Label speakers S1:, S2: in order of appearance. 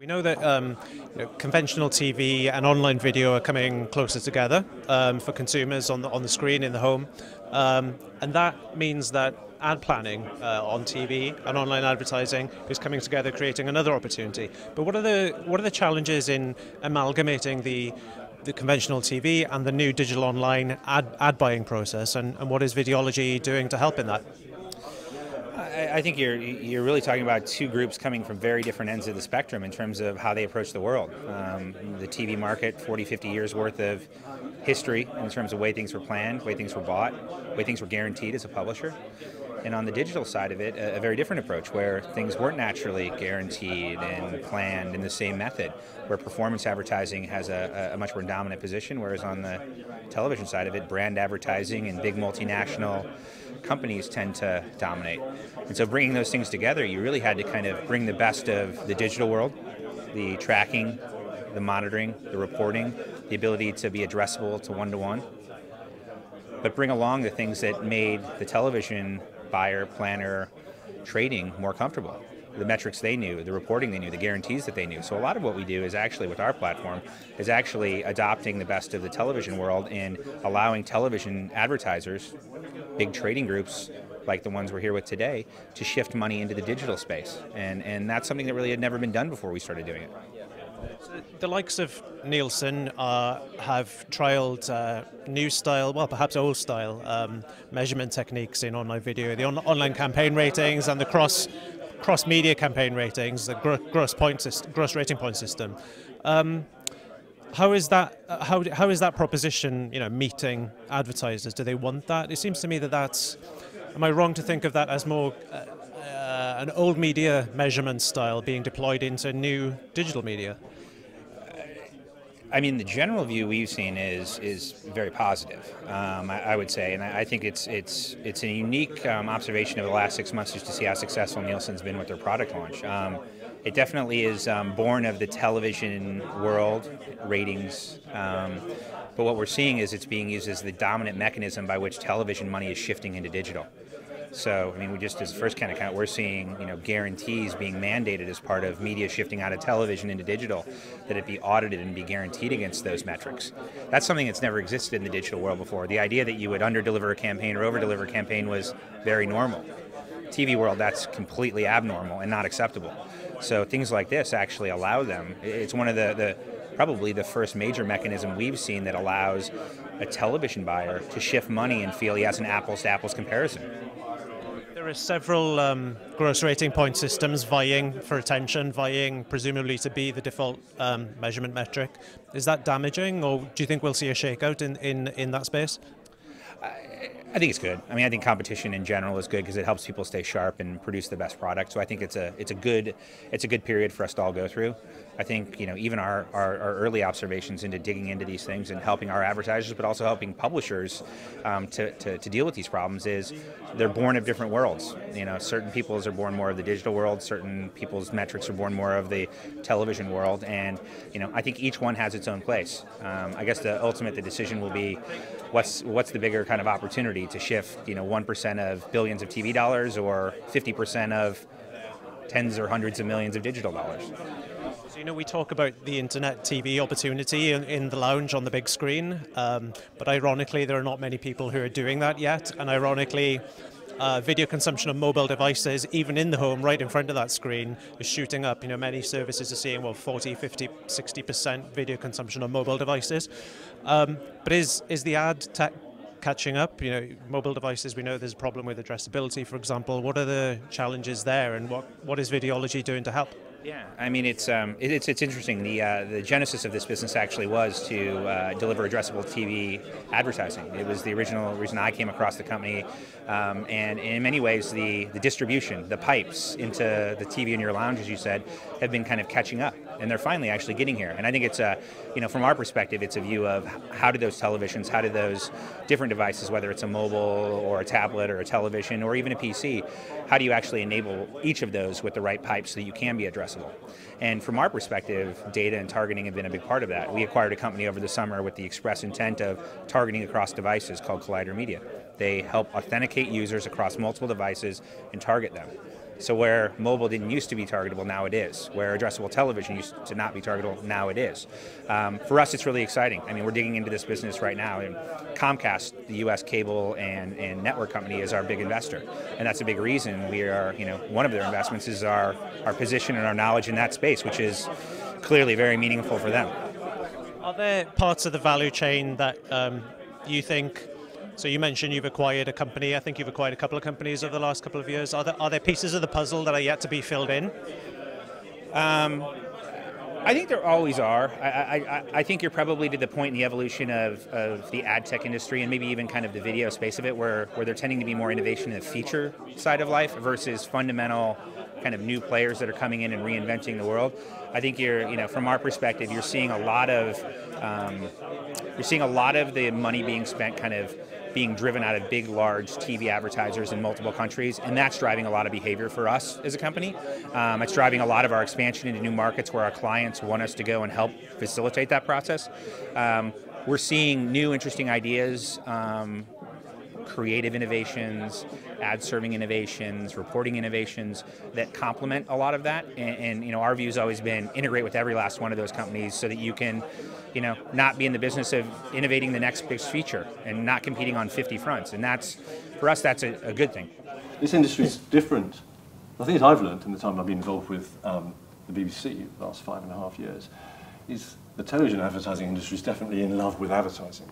S1: We know that conventional TV and online video are coming closer together for consumers on the screen in the home, and that means that ad planning on TV and online advertising is coming together, creating another opportunity. But what are the challenges in amalgamating the conventional TV and the new digital online ad buying process, and what is Videology doing to help in that?
S2: I think you're really talking about two groups coming from very different ends of the spectrum in terms of how they approach the world. The TV market, 40, 50 years worth of history in terms of way things were planned, way things were bought, way things were guaranteed as a publisher. And on the digital side of it, a very different approach where things weren't naturally guaranteed and planned in the same method, where performance advertising has a much more dominant position, whereas on the television side of it, brand advertising and big multinational companies tend to dominate. And so bringing those things together, you really had to kind of bring the best of the digital world, the tracking, the monitoring, the reporting, the ability to be addressable to one-to-one, but bring along the things that made the television buyer, planner, trading more comfortable. The metrics they knew, the reporting they knew, the guarantees that they knew. So a lot of what we do is actually, with our platform, is actually adopting the best of the television world and allowing television advertisers, big trading groups like the ones we're here with today, to shift money into the digital space. And that's something that really had never been done before we started doing it.
S1: So the likes of Nielsen have trialed new style, well, perhaps old style measurement techniques in online video, the online campaign ratings and the cross-media campaign ratings, the gross rating point system. How is that proposition, meeting advertisers? Do they want that? It seems to me that am I wrong to think of that as more an old media measurement style being deployed into new digital media?
S2: I mean, the general view we've seen is very positive, I would say, and I think it's a unique observation of the last 6 months just to see how successful Nielsen's been with their product launch. It definitely is born of the television world ratings, but what we're seeing is it's being used as the dominant mechanism by which television money is shifting into digital. So, I mean, we just, as the first kind of count, we're seeing, guarantees being mandated as part of media shifting out of television into digital, that it be audited and be guaranteed against those metrics. That's something that's never existed in the digital world before. The idea that you would under-deliver a campaign or over-deliver a campaign was very normal. TV world, that's completely abnormal and not acceptable. So things like this actually allow them. It's one of the probably the first major mechanism we've seen that allows a television buyer to shift money and feel he has an apples-to-apples comparison.
S1: There are several gross rating point systems vying for attention, vying presumably to be the default measurement metric. Is that damaging, or do you think we'll see a shakeout in that space?
S2: I think it's good. I mean, I think competition in general is good because it helps people stay sharp and produce the best product. So I think it's a good period for us to all go through. I think even our early observations into digging into these things and helping our advertisers, but also helping publishers to deal with these problems is they're born of different worlds. Certain people's are born more of the digital world. Certain people's metrics are born more of the television world, and I think each one has its own place. I guess the decision will be what's the bigger kind of opportunity to shift 1% of billions of TV dollars or 50% of tens or hundreds of millions of digital dollars.
S1: So, we talk about the internet TV opportunity in the lounge on the big screen, but ironically there are not many people who are doing that yet, and ironically video consumption of mobile devices, even in the home, right in front of that screen, is shooting up. Many services are seeing 40, 50, 60% video consumption on mobile devices. But is the ad tech catching up? Mobile devices, we know there's a problem with addressability, for example. What are the challenges there, and what is Videology doing to help?
S2: Yeah, I mean, it's interesting. The genesis of this business actually was to deliver addressable TV advertising. It was the original reason I came across the company, and in many ways, the distribution, the pipes into the TV in your lounge, as you said, have been kind of catching up, and they're finally actually getting here. And I think it's from our perspective, it's a view of how do those televisions, how do those different devices, whether it's a mobile or a tablet or a television or even a PC, how do you actually enable each of those with the right pipes so that you can be addressable? And from our perspective, data and targeting have been a big part of that. We acquired a company over the summer with the express intent of targeting across devices called Collider Media. They help authenticate users across multiple devices and target them. So where mobile didn't used to be targetable, now it is. Where addressable television used to not be targetable, now it is. For us, it's really exciting. I mean, we're digging into this business right now. And Comcast, the U.S. cable and network company, is our big investor, and that's a big reason we are. One of their investments is our position and our knowledge in that space, which is clearly very meaningful for them.
S1: Are there parts of the value chain that you think? So you mentioned you've acquired a company. I think you've acquired a couple of companies over the last couple of years. Are there pieces of the puzzle that are yet to be filled in?
S2: I think there always are. I think you're probably to the point in the evolution of the ad tech industry and maybe even kind of the video space of it where they're tending to be more innovation in the feature side of life versus fundamental kind of new players that are coming in and reinventing the world. I think from our perspective, you're seeing a lot of the money being spent kind of being driven out of big, large TV advertisers in multiple countries, and that's driving a lot of behavior for us as a company. It's driving a lot of our expansion into new markets where our clients want us to go and help facilitate that process. We're seeing new, interesting ideas, creative innovations, ad serving innovations, reporting innovations that complement a lot of that. And our view has always been integrate with every last one of those companies so that you can not be in the business of innovating the next big feature and not competing on 50 fronts. And for us, that's a good thing.
S3: This industry is different. The thing that I've learned in the time I've been involved with the BBC the last 5.5 years is the television advertising industry is definitely in love with advertising.